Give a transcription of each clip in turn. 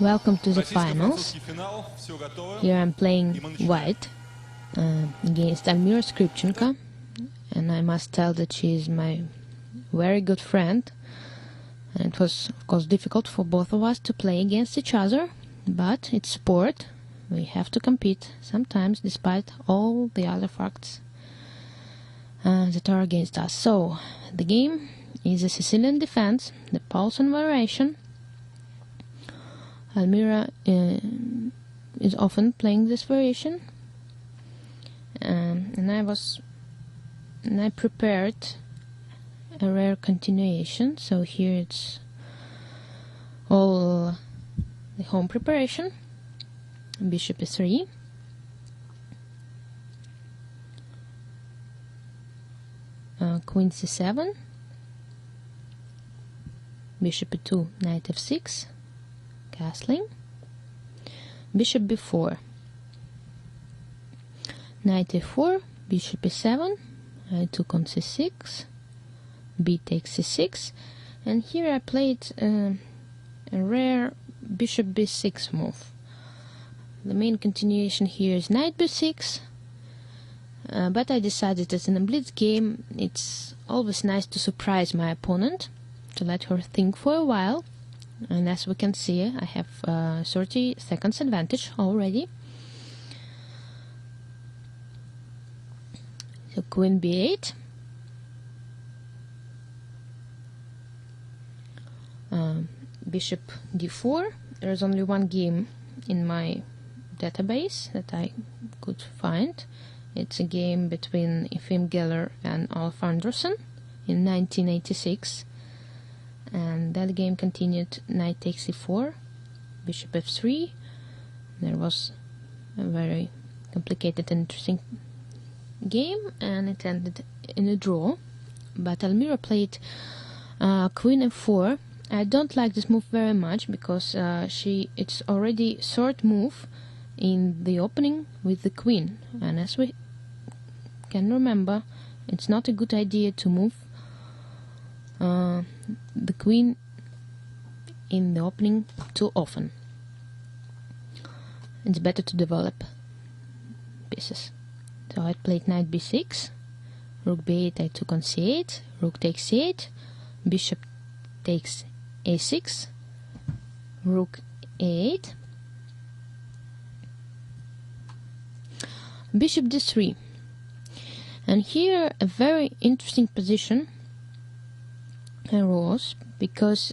Welcome to the finals. Here I'm playing white against Almira Skripchenko, and I must tell that she is my very good friend. And it was, of course, difficult for both of us to play against each other, but it's sport. We have to compete sometimes, despite all the other facts that are against us. So, the game is a Sicilian defense, the Paulson variation. Almira is often playing this variation, and I prepared a rare continuation. So here it's all the home preparation. Bishop e3, Queen c7, Bishop e2, Knight f6, castling, Bishop b4, Knight a4, Bishop e7, I took on c6, b takes c6, and here I played a rare Bishop b6 move. The main continuation here is Knight b6, but I decided that in a blitz game it's always nice to surprise my opponent, to let her think for a while. And as we can see, I have 30 seconds advantage already. So Queen b8, Bishop d4. There is only one game in my database that I could find. It's a game between Efim Geller and Alf Anderson in 1986. And that game continued Knight takes e4, Bishop f3. There was a very complicated and interesting game, and it ended in a draw. But Almira played Queen f4. I don't like this move very much because it's already third move in the opening with the queen, and as we can remember, it's not a good idea to move the queen in the opening too often. It's better to develop pieces. So I played Knight b6, Rook b8, I took on c8, Rook takes c8, Bishop takes a6, Rook a8, Bishop d3. And here a very interesting position arose, because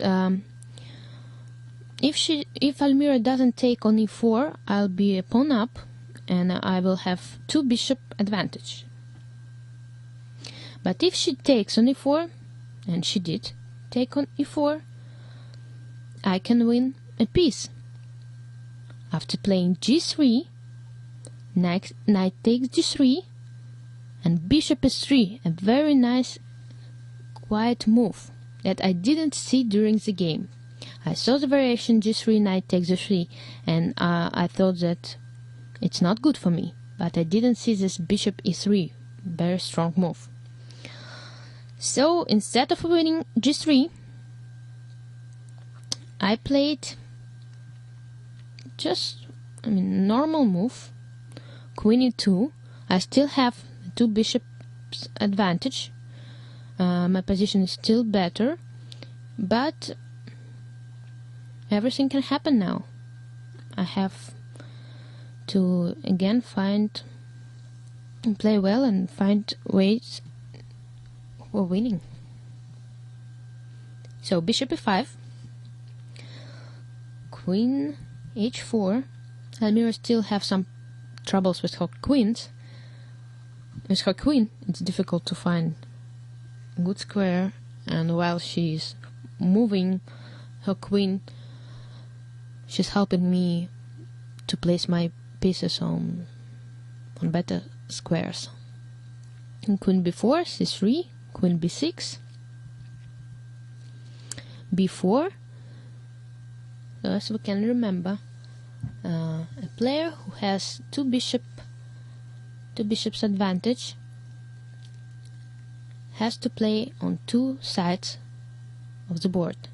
if Almira doesn't take on e4, I'll be a pawn up and I will have 2 bishop advantage. But if she takes on e4, and she did take on e4, I can win a piece. After playing g3, Knight takes g3, and Bishop s3, a very nice quiet move that I didn't see during the game. I saw the variation g3, Knight takes g3, and I thought that it's not good for me, but I didn't see this Bishop e3, very strong move. So instead of winning g3, I played just normal move, Queen e2. I still have 2 bishops advantage. My position is still better, but everything can happen now. I have to again play well and find ways for winning. So Bishop e5, Queen h4. Almira still have some troubles with her queens. With her queen, it's difficult to find a good square, and while she's moving her queen, she's helping me to place my pieces on better squares. And Queen b4, c3, Queen b6, b4. So as we can remember, a player who has 2 bishops advantage has to play on 2 sides of the board.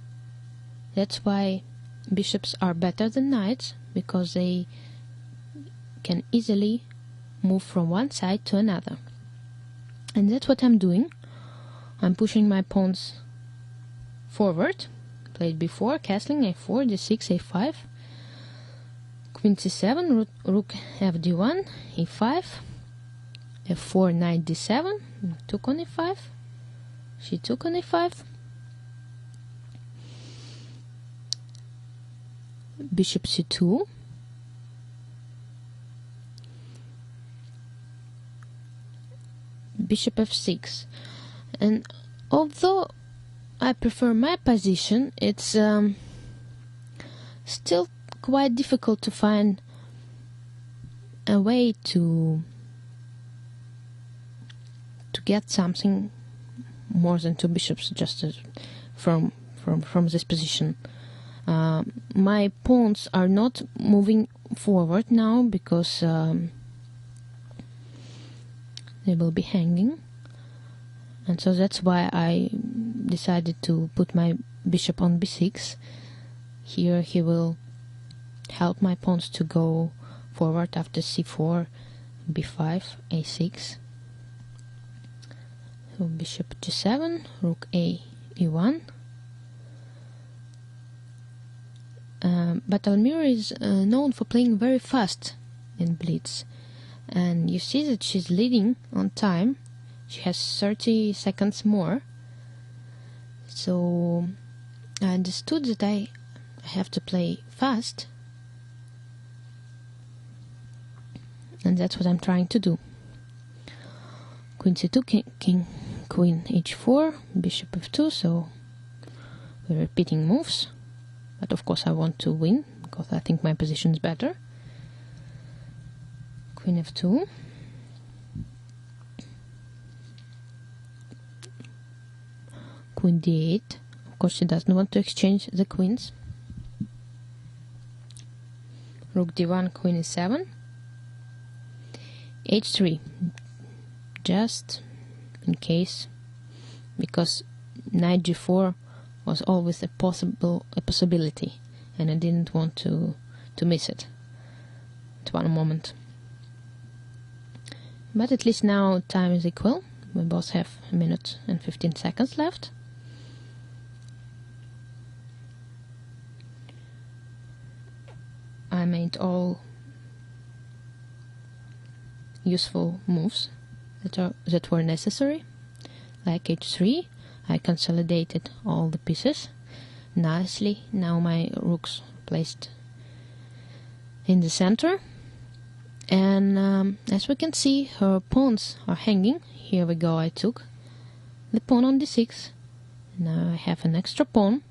That's why bishops are better than knights because they can easily move from one side to another. And that's what I'm doing. I'm pushing my pawns forward. Played before, castling a4, d6, a5, queen c7, rook fd1, e5, f4, knight d7, took on e5, she took on e5, bishop c2, bishop f6. And although I prefer my position, it's still quite difficult to find a way to get something more than two bishops just from this position. My pawns are not moving forward now because they will be hanging, and so that's why I decided to put my bishop on b6. Here he will help my pawns to go forward after c4, b5, a6. So bishop g7, rook a, e1. But Almira is known for playing very fast in Blitz, and you see that she's leading on time. She has 30 seconds more. So I understood that I have to play fast, and that's what I'm trying to do. Queen c2, queen h4, bishop f2, so we're repeating moves. But of course I want to win, because I think my position is better. Queen f2. Queen d8. Of course she doesn't want to exchange the queens. Rook d1, queen e7. h3. Just in case, because knight g4 was always a possibility, and I didn't want to miss it at one moment. But at least now time is equal. We both have a minute and 15 seconds left. I made all useful moves that were necessary, like h3. I consolidated all the pieces nicely. Now my rook's placed in the center, and as we can see, her pawns are hanging. Here we go. I took the pawn on d6. Now I have an extra pawn,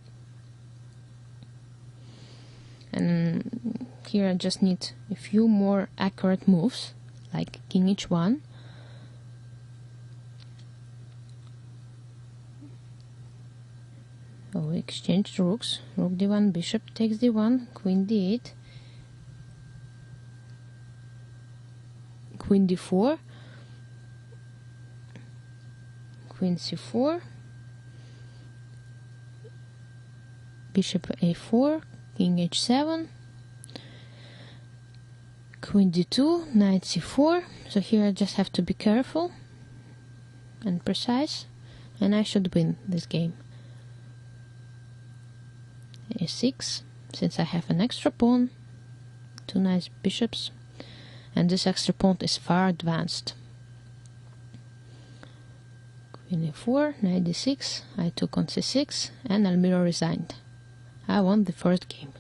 and here I just need a few more accurate moves, like king h1. So we exchanged rooks. Rook d1, bishop takes d1, queen d8, queen d4, queen c4, bishop a4, king h7, queen d2, knight c4. So here I just have to be careful and precise, and I should win this game. a6, since I have an extra pawn, two nice bishops, and this extra pawn is far advanced. Queen a4, knight d6, I took on c6, and Almira resigned. I won the first game.